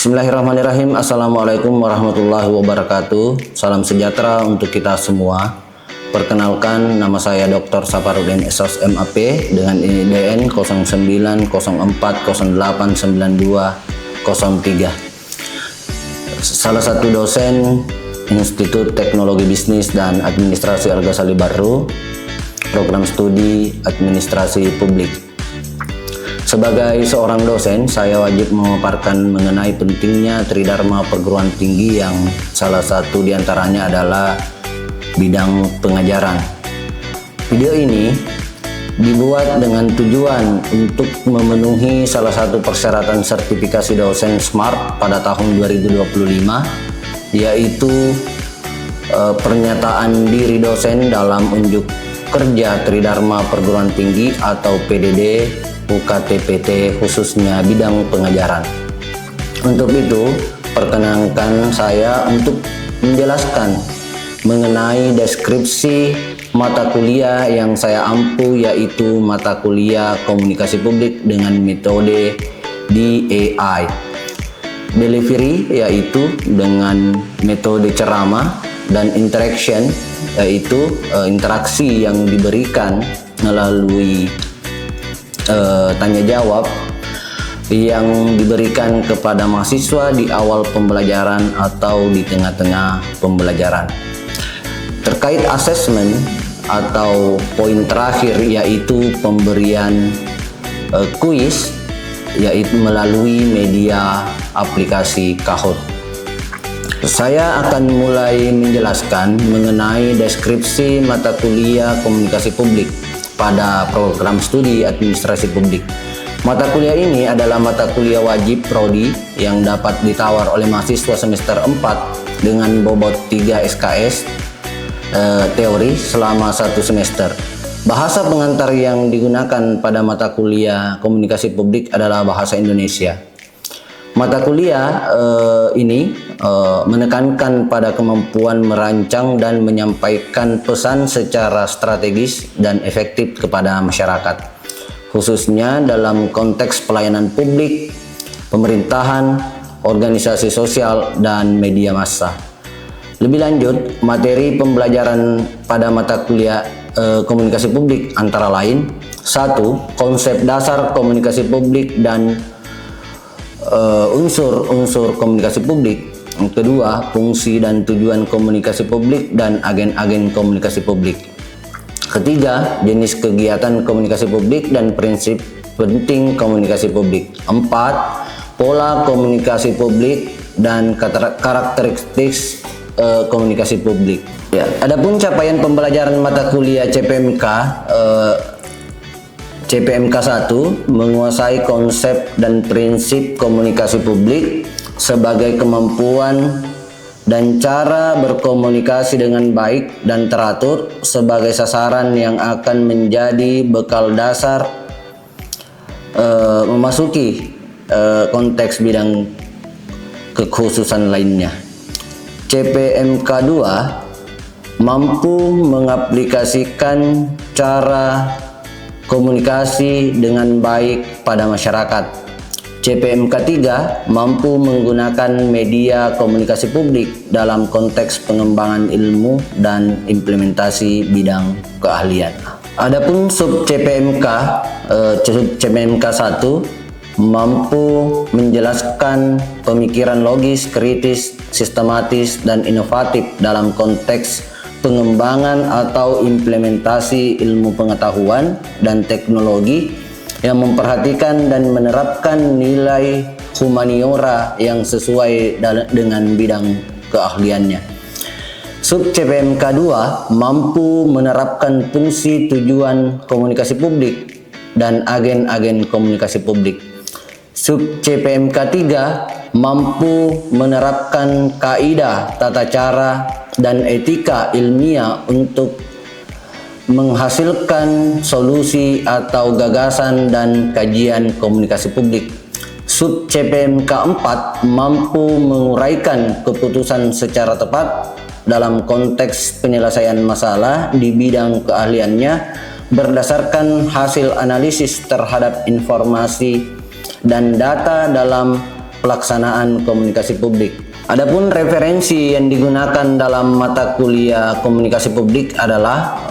Bismillahirrahmanirrahim. Assalamualaikum warahmatullahi wabarakatuh. Salam sejahtera untuk kita semua. Perkenalkan, nama saya Dr. Saparudin SOS MAP dengan IDN 0904089203. Salah satu dosen Institut Teknologi Bisnis dan Administrasi Argasali Baru, program studi Administrasi Publik. Sebagai seorang dosen, saya wajib memaparkan mengenai pentingnya tridharma perguruan tinggi yang salah satu diantaranya adalah bidang pengajaran. Video ini dibuat dengan tujuan untuk memenuhi salah satu persyaratan sertifikasi dosen SMART pada tahun 2025, yaitu pernyataan diri dosen dalam unjuk kerja tridharma perguruan tinggi atau PDD UKT-PT khususnya bidang pengajaran. Untuk itu, perkenankan saya untuk menjelaskan mengenai deskripsi mata kuliah yang saya ampu, yaitu mata kuliah komunikasi publik dengan metode DAI. Delivery yaitu dengan metode ceramah, dan interaction yaitu interaksi yang diberikan melalui tanya jawab yang diberikan kepada mahasiswa di awal pembelajaran atau di tengah-tengah pembelajaran. Terkait asesmen atau poin terakhir yaitu pemberian kuis yaitu melalui media aplikasi Kahoot. Saya akan mulai menjelaskan mengenai deskripsi mata kuliah komunikasi publik pada program studi administrasi publik. Mata kuliah ini adalah mata kuliah wajib prodi yang dapat ditawar oleh mahasiswa semester 4 dengan bobot 3 SKS teori selama 1 semester. Bahasa pengantar yang digunakan pada mata kuliah komunikasi publik adalah bahasa Indonesia. Mata kuliah ini menekankan pada kemampuan merancang dan menyampaikan pesan secara strategis dan efektif kepada masyarakat, khususnya dalam konteks pelayanan publik, pemerintahan, organisasi sosial, dan media massa. Lebih lanjut, materi pembelajaran pada mata kuliah komunikasi publik antara lain: 1. Konsep dasar komunikasi publik dan unsur-unsur komunikasi publik. Kedua, fungsi dan tujuan komunikasi publik dan agen-agen komunikasi publik. Ketiga, jenis kegiatan komunikasi publik dan prinsip penting komunikasi publik. 4. Pola komunikasi publik dan karakteristik komunikasi publik. Ya, adapun capaian pembelajaran mata kuliah CPMK 1 menguasai konsep dan prinsip komunikasi publik sebagai kemampuan dan cara berkomunikasi dengan baik dan teratur sebagai sasaran yang akan menjadi bekal dasar memasuki konteks bidang kekhususan lainnya. CPMK 2 mampu mengaplikasikan cara komunikasi dengan baik pada masyarakat. CPMK 3 mampu menggunakan media komunikasi publik dalam konteks pengembangan ilmu dan implementasi bidang keahlian. Adapun sub CPMK 1 mampu menjelaskan pemikiran logis, kritis, sistematis, dan inovatif dalam konteks pengembangan atau implementasi ilmu pengetahuan dan teknologi yang memperhatikan dan menerapkan nilai humaniora yang sesuai dengan bidang keahliannya. Sub CPMK 2 mampu menerapkan fungsi tujuan komunikasi publik dan agen-agen komunikasi publik. Sub CPMK 3 mampu menerapkan kaidah, tata cara, dan etika ilmiah untuk menghasilkan solusi atau gagasan dan kajian komunikasi publik. Sub CPMK 4 mampu menguraikan keputusan secara tepat dalam konteks penyelesaian masalah di bidang keahliannya berdasarkan hasil analisis terhadap informasi dan data dalam pelaksanaan komunikasi publik. Adapun referensi yang digunakan dalam mata kuliah komunikasi publik adalah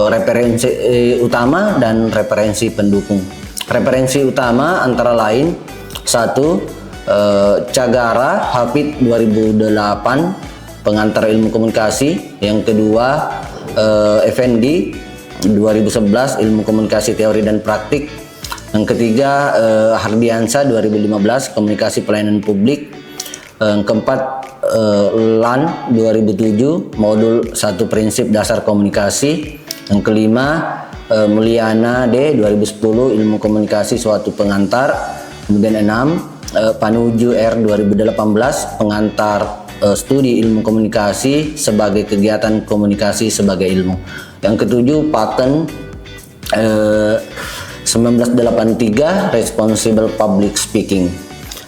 referensi utama dan referensi pendukung. Referensi utama antara lain: 1. Cagara Hafid 2008 pengantar ilmu komunikasi. Yang kedua, Effendi 2011 ilmu komunikasi teori dan praktik. Yang ketiga, Hardiansa 2015 komunikasi pelayanan publik. Yang keempat, LAN 2007 modul 1 prinsip dasar komunikasi. Yang kelima, Mulyana D 2010 ilmu komunikasi suatu pengantar. Kemudian 6, Panuju R 2018 pengantar studi ilmu komunikasi sebagai kegiatan komunikasi sebagai ilmu. Yang ketujuh, Paten 1983 Responsible Public Speaking.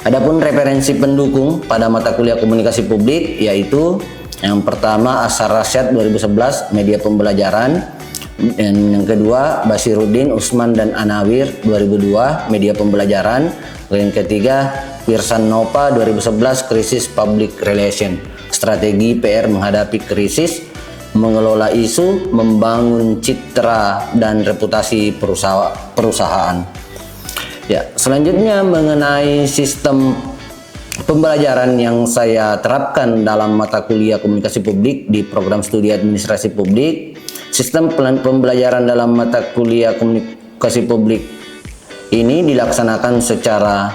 Adapun referensi pendukung pada mata kuliah komunikasi publik yaitu yang pertama Asar Rasyad 2011 media pembelajaran, dan yang kedua Basiruddin, Usman dan Anawir 2002 media pembelajaran, yang ketiga Pirsan Nova 2011 krisis public relation, strategi PR menghadapi krisis, mengelola isu, membangun citra dan reputasi perusahaan. Ya, selanjutnya mengenai sistem pembelajaran yang saya terapkan dalam mata kuliah komunikasi publik di program studi administrasi publik. Sistem pembelajaran dalam mata kuliah komunikasi publik ini dilaksanakan secara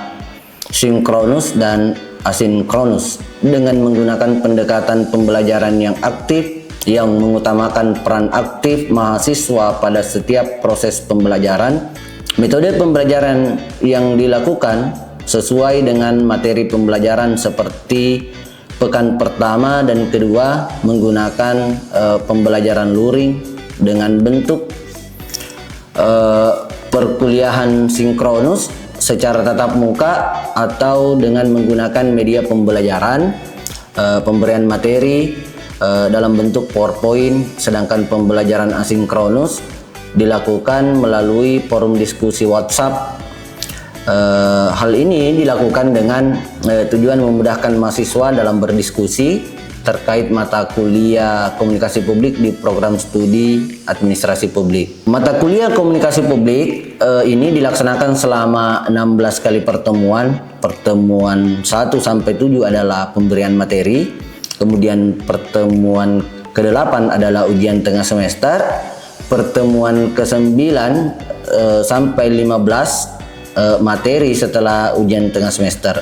sinkronus dan asinkronus dengan menggunakan pendekatan pembelajaran yang aktif yang mengutamakan peran aktif mahasiswa pada setiap proses pembelajaran. Metode pembelajaran yang dilakukan sesuai dengan materi pembelajaran seperti pekan pertama dan kedua menggunakan pembelajaran luring dengan bentuk perkuliahan sinkronus secara tatap muka atau dengan menggunakan media pembelajaran, pemberian materi dalam bentuk PowerPoint, sedangkan pembelajaran asinkronus dilakukan melalui forum diskusi WhatsApp. Hal ini dilakukan dengan tujuan memudahkan mahasiswa dalam berdiskusi terkait mata kuliah komunikasi publik di program studi administrasi publik. Mata kuliah komunikasi publik ini dilaksanakan selama 16 kali pertemuan. Pertemuan 1 sampai 7 adalah pemberian materi, kemudian pertemuan ke-8 adalah ujian tengah semester, pertemuan ke-9 sampai 15 materi setelah ujian tengah semester,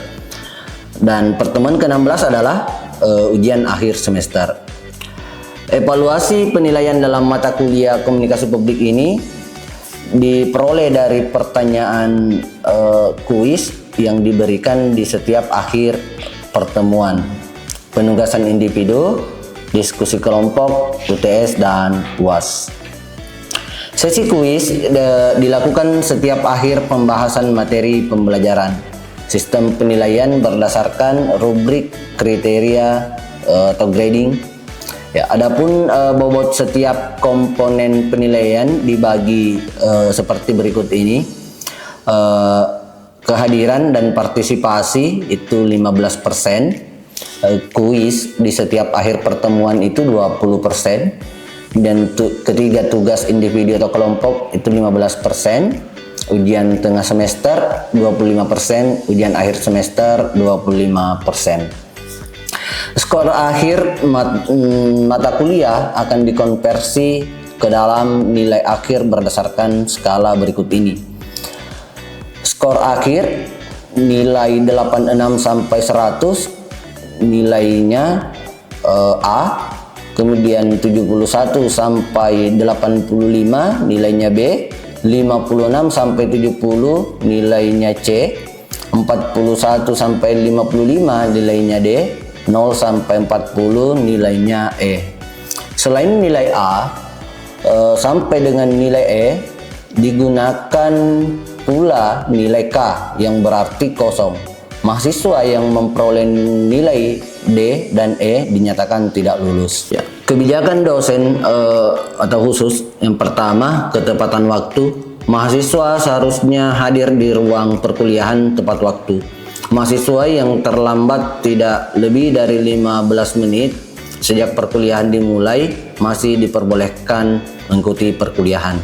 dan pertemuan ke-16 adalah ujian akhir semester. Evaluasi penilaian dalam mata kuliah komunikasi publik ini diperoleh dari pertanyaan kuis yang diberikan di setiap akhir pertemuan, penugasan individu, diskusi kelompok, UTS, dan UAS. Sesi kuis dilakukan setiap akhir pembahasan materi pembelajaran. Sistem penilaian berdasarkan rubrik kriteria atau grading. Ya, adapun bobot setiap komponen penilaian dibagi seperti berikut ini. Kehadiran dan partisipasi itu 15%. Kuis di setiap akhir pertemuan itu 20%. Dan ketiga, tugas individu atau kelompok itu 15%. Ujian tengah semester 25%, ujian akhir semester 25%. Skor akhir mata kuliah akan dikonversi ke dalam nilai akhir berdasarkan skala berikut ini. Skor akhir nilai 86 sampai 100 nilainya A, kemudian 71 sampai 85 nilainya B, 56 sampai 70 nilainya C, 41 sampai 55 nilainya D, 0 sampai 40 nilainya E. Selain nilai A sampai dengan nilai E digunakan pula nilai K yang berarti kosong. Mahasiswa yang memperoleh nilai D dan E dinyatakan tidak lulus. Ya. Kebijakan dosen atau khusus yang pertama, ketepatan waktu. Mahasiswa seharusnya hadir di ruang perkuliahan tepat waktu. Mahasiswa yang terlambat tidak lebih dari 15 menit sejak perkuliahan dimulai masih diperbolehkan mengikuti perkuliahan.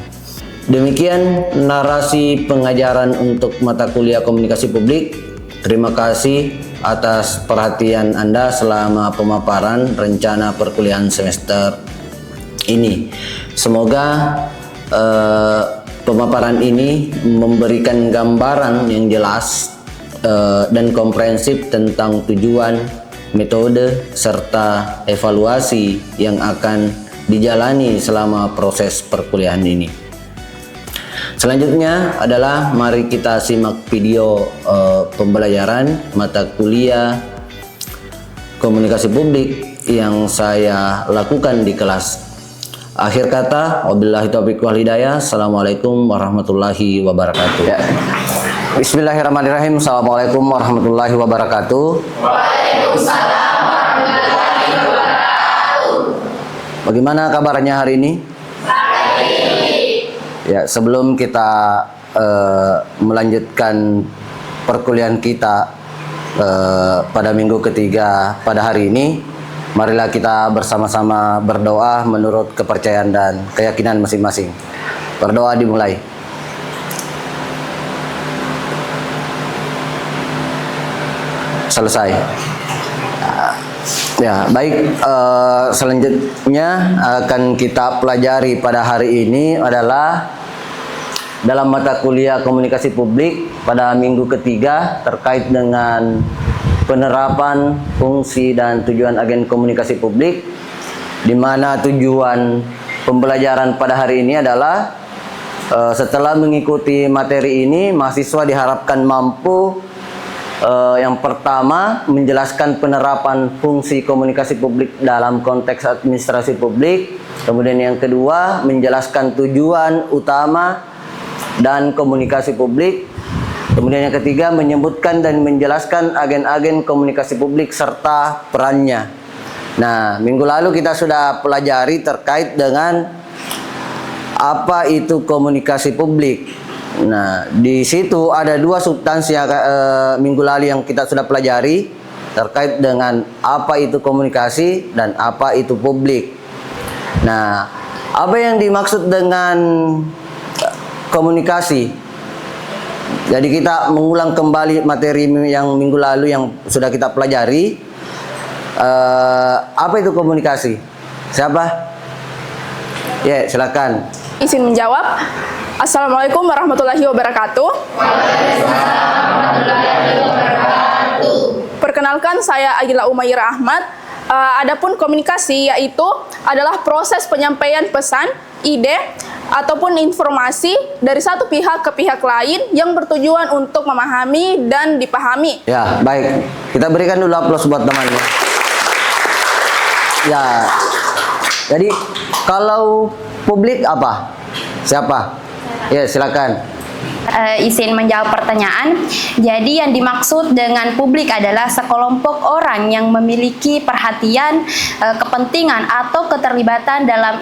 Demikian narasi pengajaran untuk mata kuliah komunikasi publik. Terima kasih atas perhatian Anda selama pemaparan rencana perkuliahan semester ini. Semoga pemaparan ini memberikan gambaran yang jelas dan komprehensif tentang tujuan, metode, serta evaluasi yang akan dijalani selama proses perkuliahan ini. Selanjutnya adalah mari kita simak video pembelajaran mata kuliah komunikasi publik yang saya lakukan di kelas. Akhir kata, wabillahi taufiq wal hidayah. Assalamualaikum warahmatullahi wabarakatuh. Ya. Bismillahirrahmanirrahim. Assalamualaikum warahmatullahi wabarakatuh. Waalaikumsalam warahmatullahi wabarakatuh. Bagaimana kabarnya hari ini? Ya, sebelum kita melanjutkan perkuliahan kita pada minggu ketiga pada hari ini, marilah kita bersama-sama berdoa menurut kepercayaan dan keyakinan masing-masing. Berdoa dimulai. Selesai. Ya, baik. Selanjutnya akan kita pelajari pada hari ini adalah dalam mata kuliah komunikasi publik pada minggu ketiga terkait dengan penerapan fungsi dan tujuan agen komunikasi publik, di mana tujuan pembelajaran pada hari ini adalah setelah mengikuti materi ini, mahasiswa diharapkan mampu yang pertama menjelaskan penerapan fungsi komunikasi publik dalam konteks administrasi publik, kemudian yang kedua menjelaskan tujuan utama dan komunikasi publik, kemudian yang ketiga menyebutkan dan menjelaskan agen-agen komunikasi publik serta perannya. Nah, minggu lalu kita sudah pelajari terkait dengan apa itu komunikasi publik. Nah, di situ ada dua substansi minggu lalu yang kita sudah pelajari terkait dengan apa itu komunikasi dan apa itu publik. Nah, apa yang dimaksud dengan komunikasi? Jadi kita mengulang kembali materi yang minggu lalu yang sudah kita pelajari. Apa itu komunikasi? Siapa? Ya, silakan. Izin menjawab. Assalamualaikum warahmatullahi wabarakatuh. Perkenalkan, saya Agila Umayyah Ahmad. Adapun komunikasi yaitu adalah proses penyampaian pesan, ide, ataupun informasi dari satu pihak ke pihak lain yang bertujuan untuk memahami dan dipahami. Ya, baik. Kita berikan dulu aplaus buat temannya. Ya. Jadi, kalau publik apa? Siapa? Ya, silakan. Izin menjawab pertanyaan. Jadi yang dimaksud dengan publik adalah sekelompok orang yang memiliki perhatian, kepentingan atau keterlibatan dalam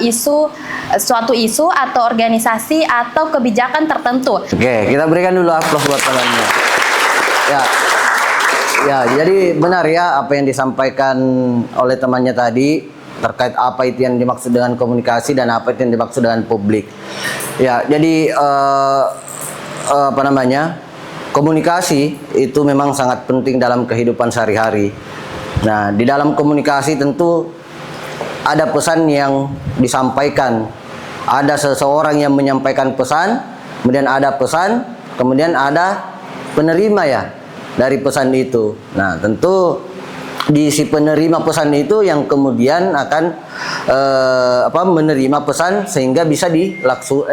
suatu isu atau organisasi atau kebijakan tertentu. Oke, kita berikan dulu aplaus buat temannya. Ya, jadi benar ya apa yang disampaikan oleh temannya tadi terkait apa itu yang dimaksud dengan komunikasi dan apa itu yang dimaksud dengan publik. Ya, jadi komunikasi itu memang sangat penting dalam kehidupan sehari-hari. Nah, di dalam komunikasi tentu ada pesan yang disampaikan, ada seseorang yang menyampaikan pesan, kemudian ada pesan, kemudian ada penerima ya dari pesan itu. Nah, tentu di si penerima pesan itu yang kemudian akan menerima pesan sehingga bisa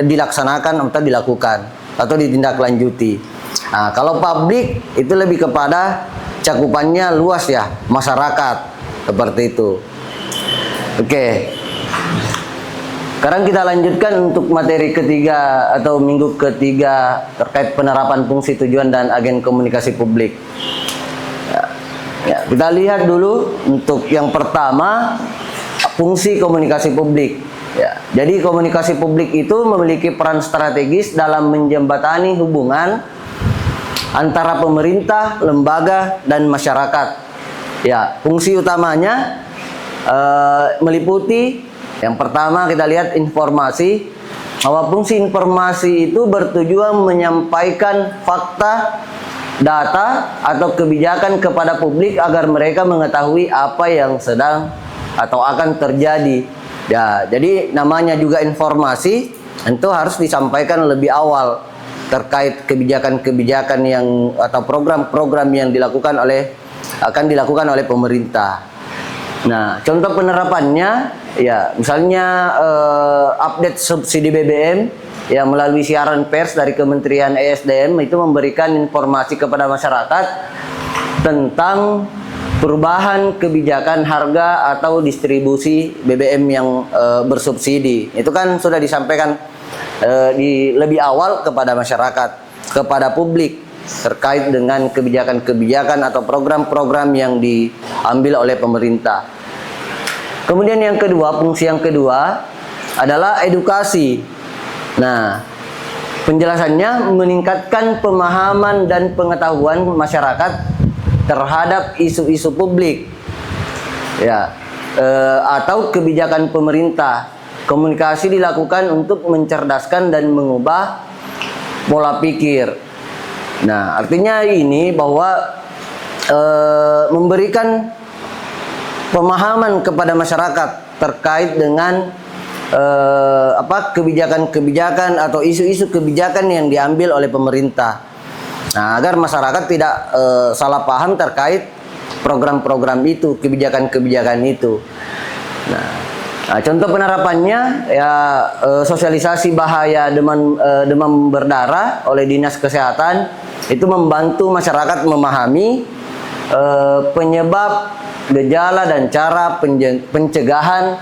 dilaksanakan atau dilakukan atau ditindaklanjuti. Nah, kalau publik itu lebih kepada cakupannya luas ya, masyarakat seperti itu. Oke. Sekarang kita lanjutkan untuk materi ketiga atau minggu ketiga terkait penerapan fungsi, tujuan dan agen komunikasi publik. Ya, kita lihat dulu untuk yang pertama, fungsi komunikasi publik. Ya, jadi komunikasi publik itu memiliki peran strategis dalam menjembatani hubungan antara pemerintah, lembaga, dan masyarakat. Ya, fungsi utamanya meliputi yang pertama kita lihat informasi, bahwa fungsi informasi itu bertujuan menyampaikan fakta, data, atau kebijakan kepada publik agar mereka mengetahui apa yang sedang atau akan terjadi. Ya, jadi namanya juga informasi, tentu harus disampaikan lebih awal terkait kebijakan-kebijakan yang atau program-program yang akan dilakukan oleh pemerintah. Nah, contoh penerapannya, ya misalnya update subsidi BBM yang melalui siaran pers dari Kementerian ESDM itu memberikan informasi kepada masyarakat tentang perubahan kebijakan harga atau distribusi BBM yang bersubsidi. Itu kan sudah disampaikan di lebih awal kepada masyarakat, kepada publik, terkait dengan kebijakan-kebijakan atau program-program yang diambil oleh pemerintah. Kemudian yang kedua, fungsi yang kedua adalah edukasi. Nah, penjelasannya meningkatkan pemahaman dan pengetahuan masyarakat terhadap isu-isu publik, ya, atau kebijakan pemerintah. Komunikasi dilakukan untuk mencerdaskan dan mengubah pola pikir. Nah, artinya ini bahwa memberikan pemahaman kepada masyarakat terkait dengan kebijakan-kebijakan atau isu-isu kebijakan yang diambil oleh pemerintah. Nah, agar masyarakat tidak salah paham terkait program-program itu, kebijakan-kebijakan itu. Nah, contoh penerapannya ya sosialisasi bahaya demam berdarah oleh Dinas Kesehatan itu membantu masyarakat memahami penyebab, gejala, dan cara pencegahan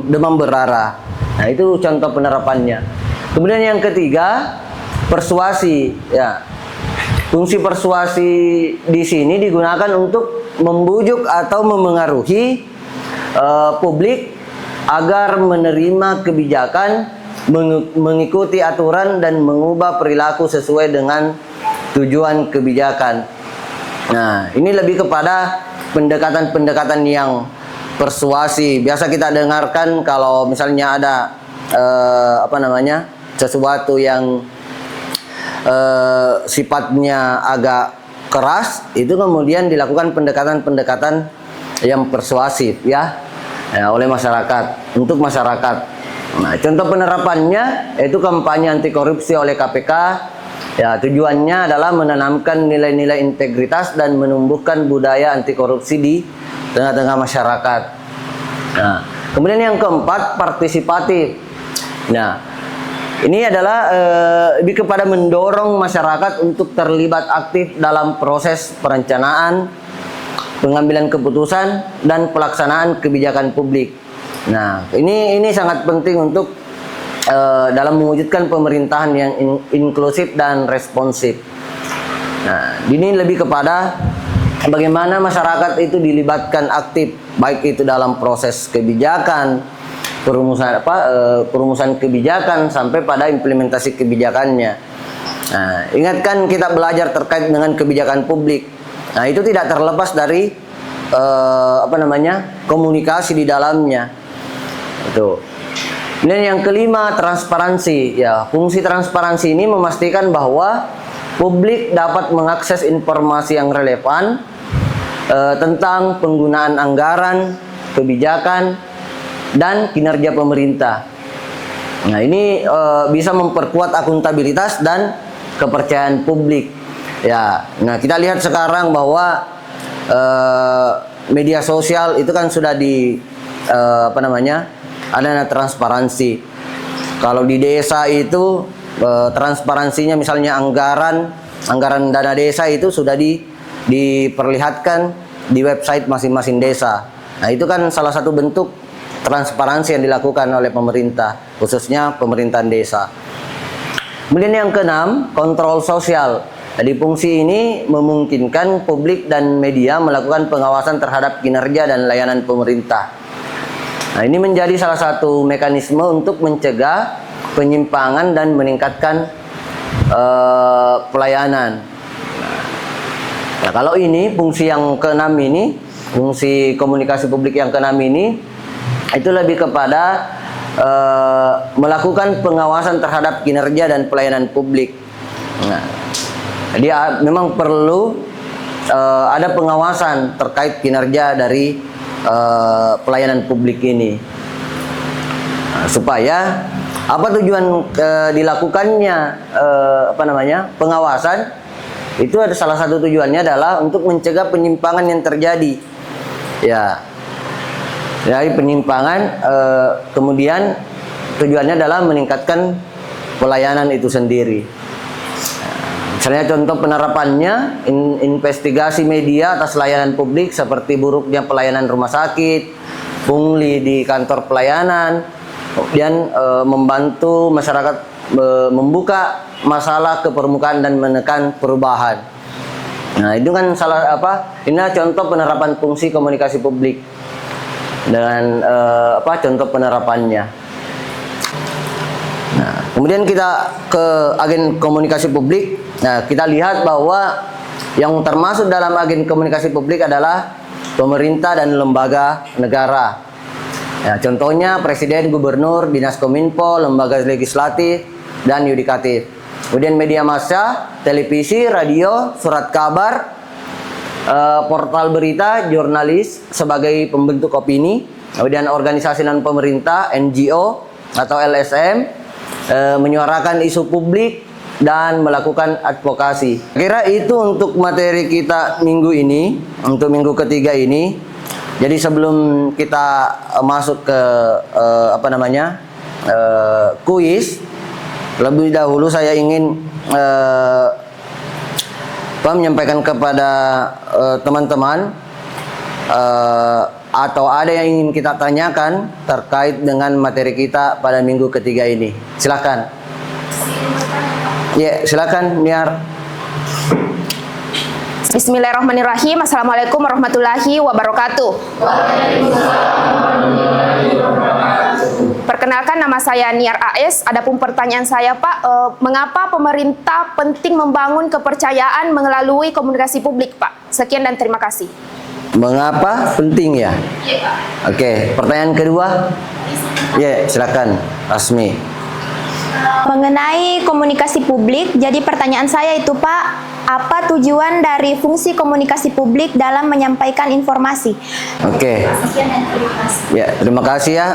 demam berdarah. Nah, itu contoh penerapannya. Kemudian yang ketiga, persuasi. Ya, fungsi persuasi di sini digunakan untuk membujuk atau memengaruhi publik agar menerima kebijakan, mengikuti aturan, dan mengubah perilaku sesuai dengan tujuan kebijakan. Nah, ini lebih kepada pendekatan-pendekatan yang persuasi. Biasa kita dengarkan kalau misalnya ada sesuatu yang sifatnya agak keras, itu kemudian dilakukan pendekatan-pendekatan yang persuasif ya oleh masyarakat, untuk masyarakat. Nah, contoh penerapannya yaitu kampanye anti korupsi oleh KPK. Ya, tujuannya adalah menanamkan nilai-nilai integritas dan menumbuhkan budaya anti korupsi di tengah-tengah masyarakat. Nah, kemudian yang keempat, partisipatif. Nah, ini adalah lebih kepada mendorong masyarakat untuk terlibat aktif dalam proses perencanaan, pengambilan keputusan, dan pelaksanaan kebijakan publik. Nah, ini sangat penting untuk dalam mewujudkan pemerintahan yang inklusif dan responsif. Nah, ini lebih kepada bagaimana masyarakat itu dilibatkan aktif, baik itu dalam proses kebijakan, perumusan kebijakan sampai pada implementasi kebijakannya. Nah, ingatkan kita belajar terkait dengan kebijakan publik. Nah, itu tidak terlepas dari komunikasi di dalamnya. Itu. Dan yang kelima, transparansi. Ya, fungsi transparansi ini memastikan bahwa publik dapat mengakses informasi yang relevan tentang penggunaan anggaran, kebijakan, dan kinerja pemerintah. Nah, ini bisa memperkuat akuntabilitas dan kepercayaan publik. Ya, nah kita lihat sekarang bahwa media sosial itu kan sudah ada transparansi. Kalau di desa itu transparansinya misalnya anggaran dana desa itu sudah diperlihatkan di website masing-masing desa. Nah, itu kan salah satu bentuk transparansi yang dilakukan oleh pemerintah, khususnya pemerintahan desa. Kemudian yang keenam, kontrol sosial. Jadi fungsi ini memungkinkan publik dan media melakukan pengawasan terhadap kinerja dan layanan pemerintah. Nah, ini menjadi salah satu mekanisme untuk mencegah penyimpangan dan meningkatkan pelayanan. Nah, kalau ini fungsi yang keenam ini, fungsi komunikasi publik yang keenam ini, itu lebih kepada melakukan pengawasan terhadap kinerja dan pelayanan publik. Nah, jadi memang perlu ada pengawasan terkait kinerja dari pelayanan publik ini. Nah, supaya apa tujuan dilakukannya pengawasan itu ada salah satu tujuannya adalah untuk mencegah penyimpangan yang terjadi, ya, dari penyimpangan, kemudian tujuannya adalah meningkatkan pelayanan itu sendiri. Misalnya contoh penerapannya, investigasi media atas layanan publik seperti buruknya pelayanan rumah sakit, pungli di kantor pelayanan, kemudian membantu masyarakat membuka masalah ke permukaan dan menekan perubahan. Nah, itu kan ini contoh penerapan fungsi komunikasi publik dengan contoh penerapannya. Nah, kemudian kita ke agen komunikasi publik. Nah, kita lihat bahwa yang termasuk dalam agen komunikasi publik adalah pemerintah dan lembaga negara. Ya, contohnya presiden, gubernur, dinas kominfo, lembaga legislatif, dan yudikatif. Kemudian media massa, televisi, radio, surat kabar, portal berita, jurnalis sebagai pembentuk opini. Kemudian organisasi non pemerintah, NGO atau LSM, menyuarakan isu publik dan melakukan advokasi. Kira itu untuk materi kita minggu ini, untuk minggu ketiga ini. Jadi sebelum kita masuk ke kuis, lebih dahulu saya ingin menyampaikan kepada teman-teman atau ada yang ingin kita tanyakan terkait dengan materi kita pada minggu ketiga ini. Silakan. Ya, silakan Niar. Bismillahirrahmanirrahim. Assalamualaikum warahmatullahi wabarakatuh. Perkenalkan, nama saya Niar AS. Adapun pertanyaan saya, Pak, mengapa pemerintah penting membangun kepercayaan melalui komunikasi publik, Pak? Sekian dan terima kasih. Mengapa penting ya? Iya, Pak. Oke, pertanyaan kedua. Ya, silakan Rasmi. Mengenai komunikasi publik, jadi pertanyaan saya itu, Pak, apa tujuan dari fungsi komunikasi publik dalam menyampaikan informasi? Oke. Ya, terima kasih ya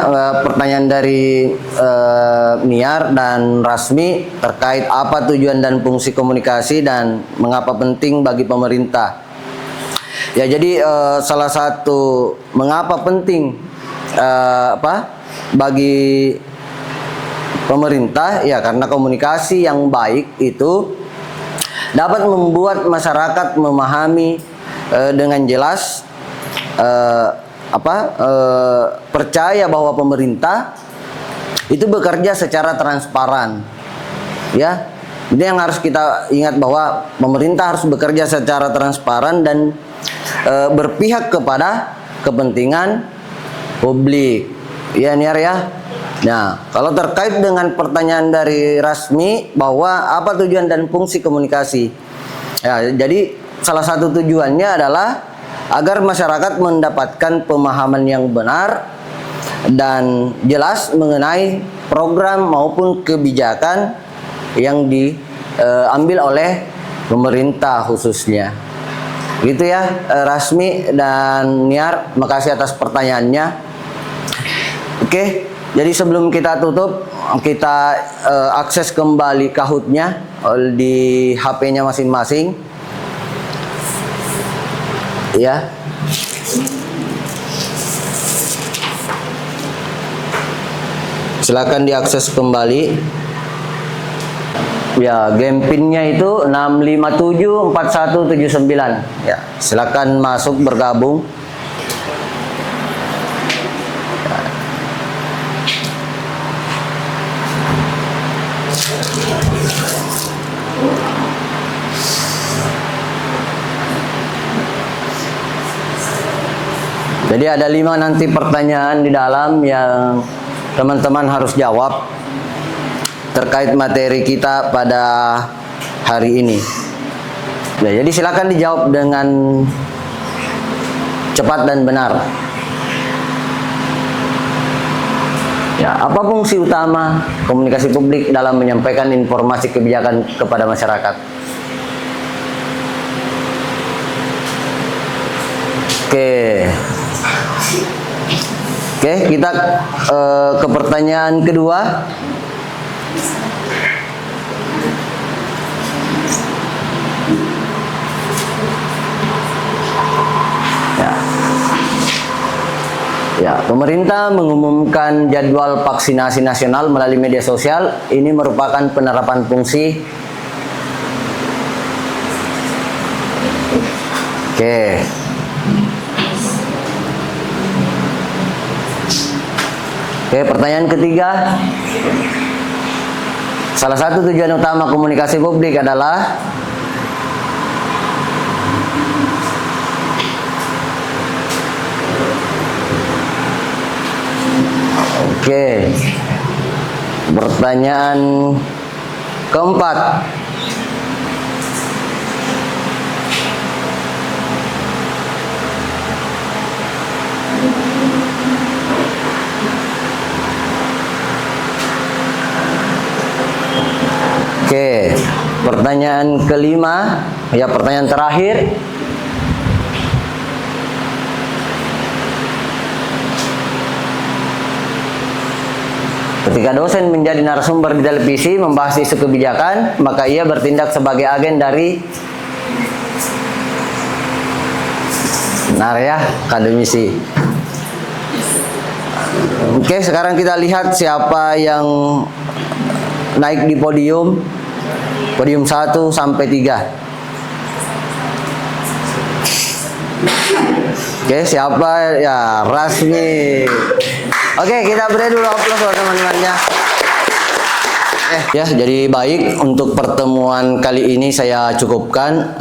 pertanyaan dari Niar dan Rasmi terkait apa tujuan dan fungsi komunikasi dan mengapa penting bagi pemerintah. Ya, jadi salah satu mengapa penting bagi pemerintah ya karena komunikasi yang baik itu dapat membuat masyarakat memahami dengan jelas percaya bahwa pemerintah itu bekerja secara transparan. Ya. Ini yang harus kita ingat bahwa pemerintah harus bekerja secara transparan dan berpihak kepada kepentingan publik. Ya, Niar ya. Nah, kalau terkait dengan pertanyaan dari Rasmi bahwa apa tujuan dan fungsi komunikasi, ya, jadi salah satu tujuannya adalah agar masyarakat mendapatkan pemahaman yang benar dan jelas mengenai program maupun kebijakan yang diambil oleh pemerintah khususnya. Gitu ya, Rasmi dan Niar, makasih atas pertanyaannya. Oke. Jadi sebelum kita tutup, kita akses kembali Kahoot-nya di HP-nya masing-masing. Ya. Silakan diakses kembali. Ya, game PIN-nya itu 6574179. Ya, silakan masuk bergabung. Jadi ada 5 nanti pertanyaan di dalam yang teman-teman harus jawab terkait materi kita pada hari ini. Nah, jadi silakan dijawab dengan cepat dan benar. Ya, apa fungsi utama komunikasi publik dalam menyampaikan informasi kebijakan kepada masyarakat? Oke, kita ke pertanyaan kedua. Ya, pemerintah mengumumkan jadwal vaksinasi nasional melalui media sosial. Ini merupakan penerapan fungsi. Oke. Oke, pertanyaan ketiga. Salah satu tujuan utama komunikasi publik adalah Oke. Pertanyaan keempat. Oke, pertanyaan kelima, ya pertanyaan terakhir. Ketika dosen menjadi narasumber di televisi membahas isu kebijakan, maka ia bertindak sebagai agen dari benar ya, akademisi. Oke, sekarang kita lihat siapa yang naik di podium 1 sampai 3. Oke, siapa ya? Rasmi. Oke, kita beri dulu aplaus buat teman-temannya. Ya, jadi baik, untuk pertemuan kali ini saya cukupkan.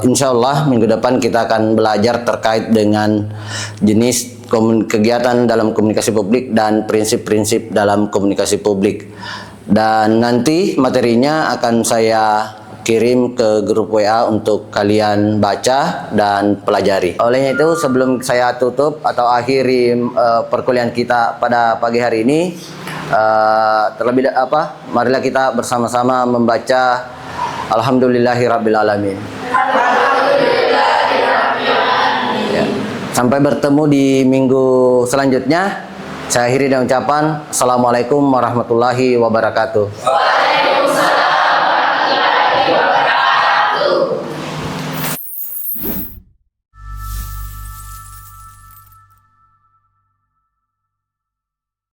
Insya Allah minggu depan kita akan belajar terkait dengan jenis kegiatan dalam komunikasi publik dan prinsip-prinsip dalam komunikasi publik. Dan nanti materinya akan saya kirim ke grup WA untuk kalian baca dan pelajari. Olehnya itu, sebelum saya tutup atau akhiri perkuliahan kita pada pagi hari ini, marilah kita bersama-sama membaca Alhamdulillahirabbil-alamin. Ya. Sampai bertemu di minggu selanjutnya. Saya akhiri dengan ucapan Assalamualaikum warahmatullahi wabarakatuh.